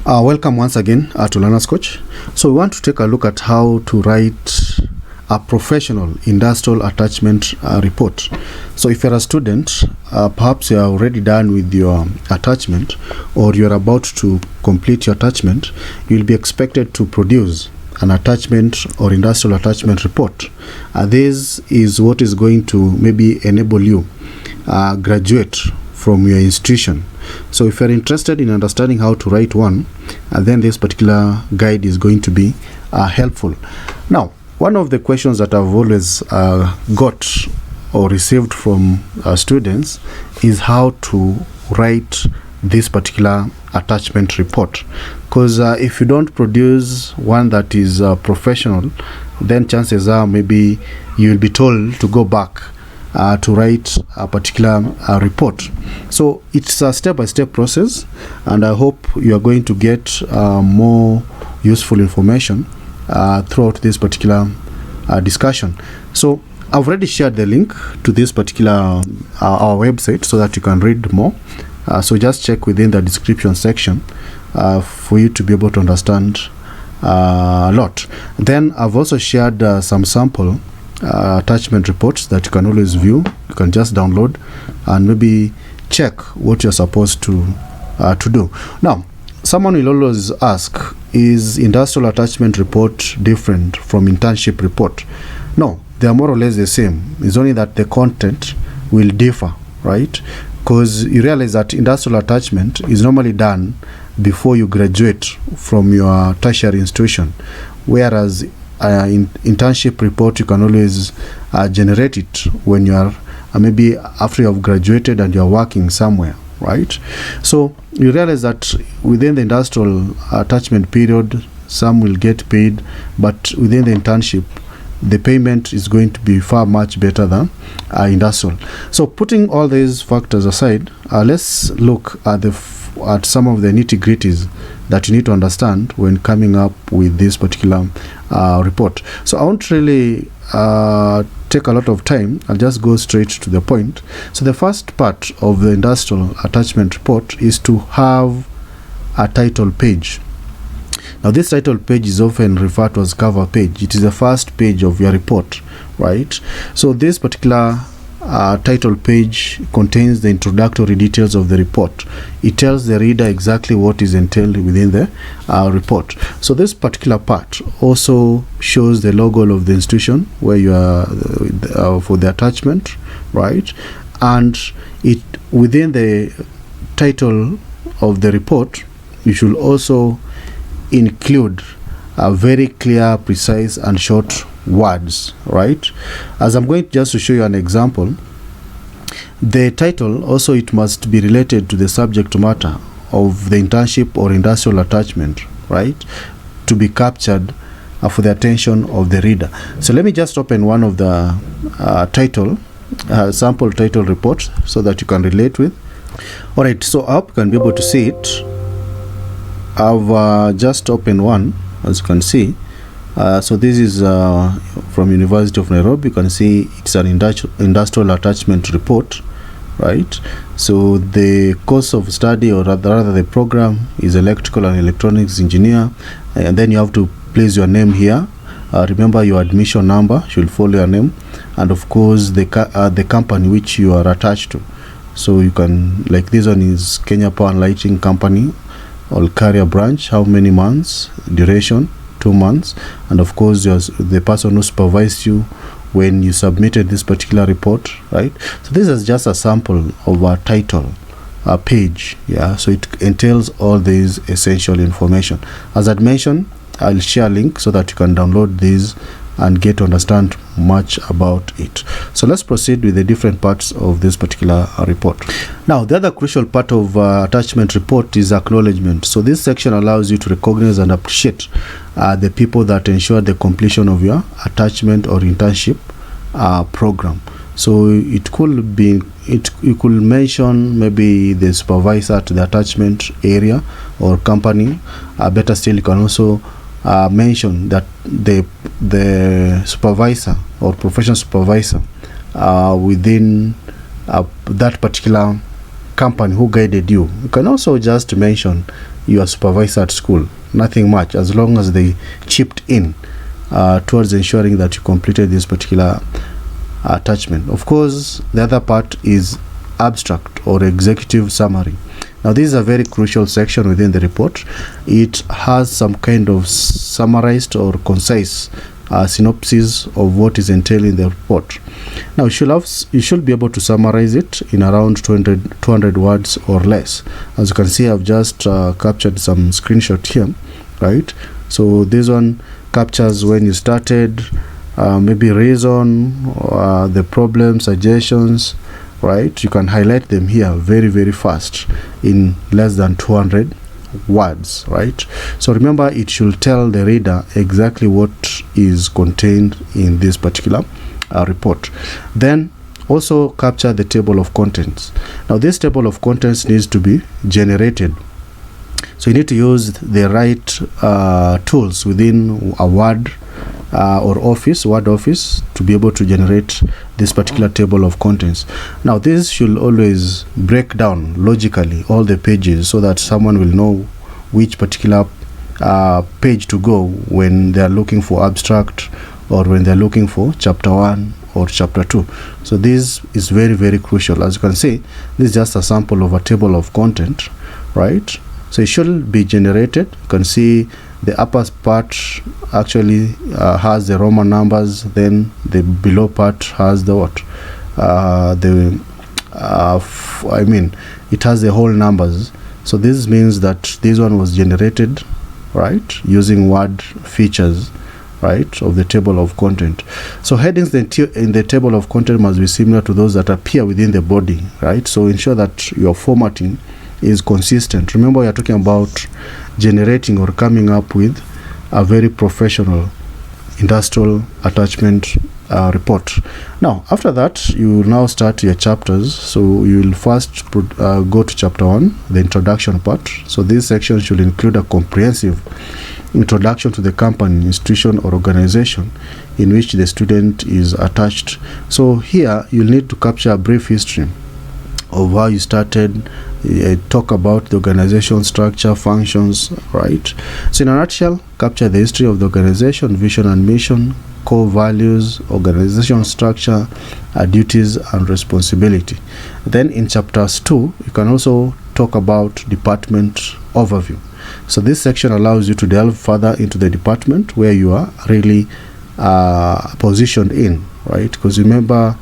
Welcome once again to Learner's Coach. So we want to take a look at how to write a professional industrial attachment report. So if you're a student, perhaps you're already done with your attachment or you're about to complete your attachment, you'll be expected to produce an attachment or industrial attachment report. This is what is going to maybe enable you graduate from your institution. So if you're interested in understanding how to write one, then this particular guide is going to be helpful. Now, one of the questions that I've always got or received from students is how to write this particular attachment report. Because if you don't produce one that is professional, then chances are maybe you'll be told to go back to write a particular report. So it's a step-by-step process, and I hope you are going to get more useful information throughout this particular discussion. So I've already shared the link to this particular our website so that you can read more. So just check within the description section for you to be able to understand a lot. Then I've also shared some sample attachment reports that you can always view. You can just download and maybe check what you're supposed to do. Now, someone will always ask, is industrial attachment report different from internship report? No, they are more or less the same. It's only that the content will differ, right? Because you realize that industrial attachment is normally done before you graduate from your tertiary institution, whereas in internship report you can always generate it when you are maybe after you have graduated and you are working somewhere, right? So you realize that within the industrial attachment period, some will get paid, but within the internship the payment is going to be far much better than industrial. So putting all these factors aside, let's look at at some of the nitty-gritties that you need to understand when coming up with this particular report. So I won't really take a lot of time. I'll just go straight to the point. So the first part of the industrial attachment report is to have a title page. Now this title page is often referred to as cover page. It is the first page of your report, right? So this particular title page contains the introductory details of the report. It tells the reader exactly what is entailed within the report. So this particular part also shows the logo of the institution where you are for the attachment, right? And it within the title of the report, you should also include a very clear, precise, and short words, right? As I'm going just to show you an example, the title also, it must be related to the subject matter of the internship or industrial attachment, right, to be captured for the attention of the reader. So let me just open one of the sample title reports so that you can relate with. All right, so I hope you can be able to see it. I've just opened one, as you can see. So this is from University of Nairobi. You can see it's an industrial attachment report, right? So the course of study, or rather the program, is electrical and electronics engineer, and then you have to place your name here. Remember, your admission number should follow your name, and of course the company which you are attached to. So you can, like this one is Kenya Power and Lighting Company, or career branch, how many months, duration 2 months, and of course the person who supervised you when you submitted this particular report, right? So this is just a sample of a title page, yeah. So it entails all these essential information. As I mentioned, I'll share a link so that you can download these and get to understand much about it. So let's proceed with the different parts of this particular report. Now, the other crucial part of attachment report is acknowledgement. So this section allows you to recognize and appreciate the people that ensure the completion of your attachment or internship program. So it could be, you could mention maybe the supervisor to the attachment area or company. Better still, you can also mention that the supervisor or professional supervisor within that particular company who guided you. You can also just mention your supervisor at school, nothing much, as long as they chipped in towards ensuring that you completed this particular attachment. Of course, the other part is abstract or executive summary. Now, this is a very crucial section within the report. It has some kind of summarized or concise synopsis of what is entailed in the report. Now, you should be able to summarize it in around 200 words or less. As you can see, I've just captured some screenshot here, right? So this one captures when you started, maybe reason, the problem, suggestions, right? You can highlight them here very, very fast in less than 200 words, right? So remember, it should tell the reader exactly what is contained in this particular report. Then also capture the table of contents. Now, this table of contents needs to be generated. So you need to use the right tools within a Word or Word Office to be able to generate this particular table of contents. Now, this should always break down logically all the pages so that someone will know which particular page to go when they are looking for abstract or when they're looking for chapter 1 or chapter 2. So this is very, very crucial. As you can see, this is just a sample of a table of content, right? So it should be generated. You can see the upper part actually has the Roman numbers, then the below part has the what? It has the whole numbers. So this means that this one was generated, right, using word features, right, of the table of content. So headings in the table of content must be similar to those that appear within the body, right? So ensure that your formatting is consistent. Remember, we are talking about generating or coming up with a very professional industrial attachment report. Now, after that, you will now start your chapters. So you will first go to chapter 1, the introduction part. So this section should include a comprehensive introduction to the company, institution, or organization in which the student is attached. So here you'll need to capture a brief history of how you started, talk about the organization structure, functions, right? So in a nutshell, capture the history of the organization, vision and mission, core values, organization structure, duties and responsibility. Then in chapters 2, you can also talk about department overview. So this section allows you to delve further into the department where you are really positioned in, right? Because remember,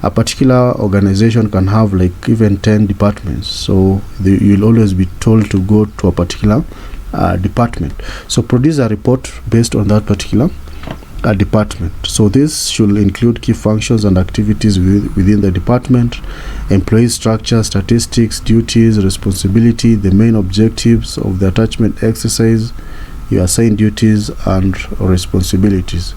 a particular organization can have like even 10 departments. So you'll always be told to go to a particular department. So produce a report based on that particular department. So this should include key functions and activities within the department, employee structure, statistics, duties, responsibility, the main objectives of the attachment exercise, your assigned duties and responsibilities.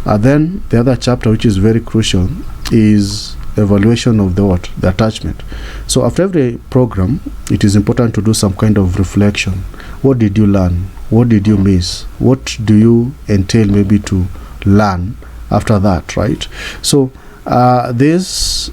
Then the other chapter, which is very crucial, is evaluation of the attachment. So after every program, it is important to do some kind of reflection. What did you learn? What did you miss? What do you entail maybe to learn after that, right? So this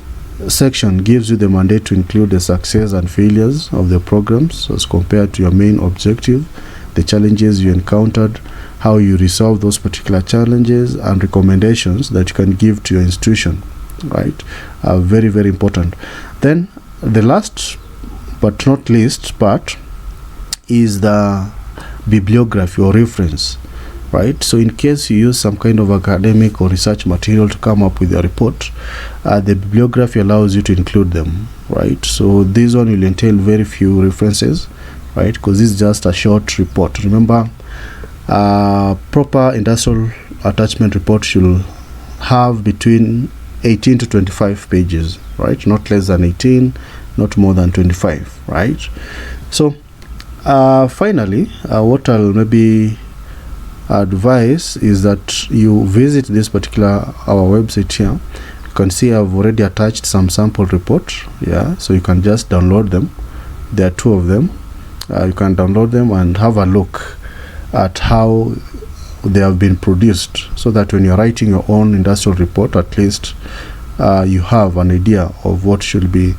section gives you the mandate to include the success and failures of the programs as compared to your main objective, the challenges you encountered, how you resolve those particular challenges, and recommendations that you can give to your institution, right? Very, very important. Then the last but not least part is the bibliography or reference, right? So in case you use some kind of academic or research material to come up with a report, the bibliography allows you to include them, right? So this one will entail very few references, right? Because this is just a short report. Remember, proper industrial attachment report should have between 18 to 25 pages, right? Not less than 18, not more than 25, right? So finally, what I'll maybe advise is that you visit this particular our website here. You can see I've already attached some sample reports, yeah, so you can just download them. There are 2 of them. You can download them and have a look at how they have been produced, so that when you're writing your own industrial report, at least you have an idea of what should be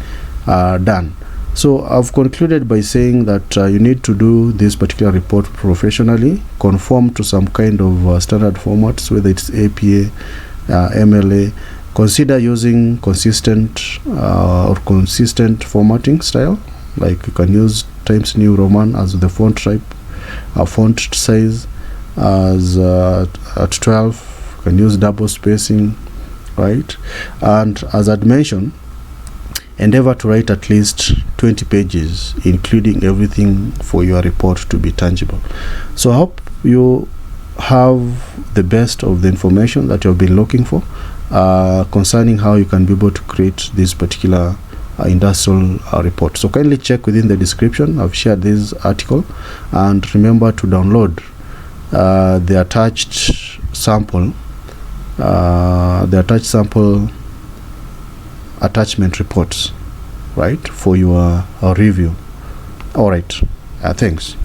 done. So I've concluded by saying that you need to do this particular report professionally, conform to some kind of standard formats, whether it's APA, MLA. Consider using consistent formatting style, like you can use Times New Roman as the font type, font size as at 12. You can use double spacing, right? And as I'd mentioned, endeavor to write at least 20 pages, including everything for your report to be tangible. So I hope you have the best of the information that you've been looking for concerning how you can be able to create this particular industrial report. So kindly check within the description. I've shared this article, and remember to download the attached sample attachment reports, right, for your review. All right, thanks.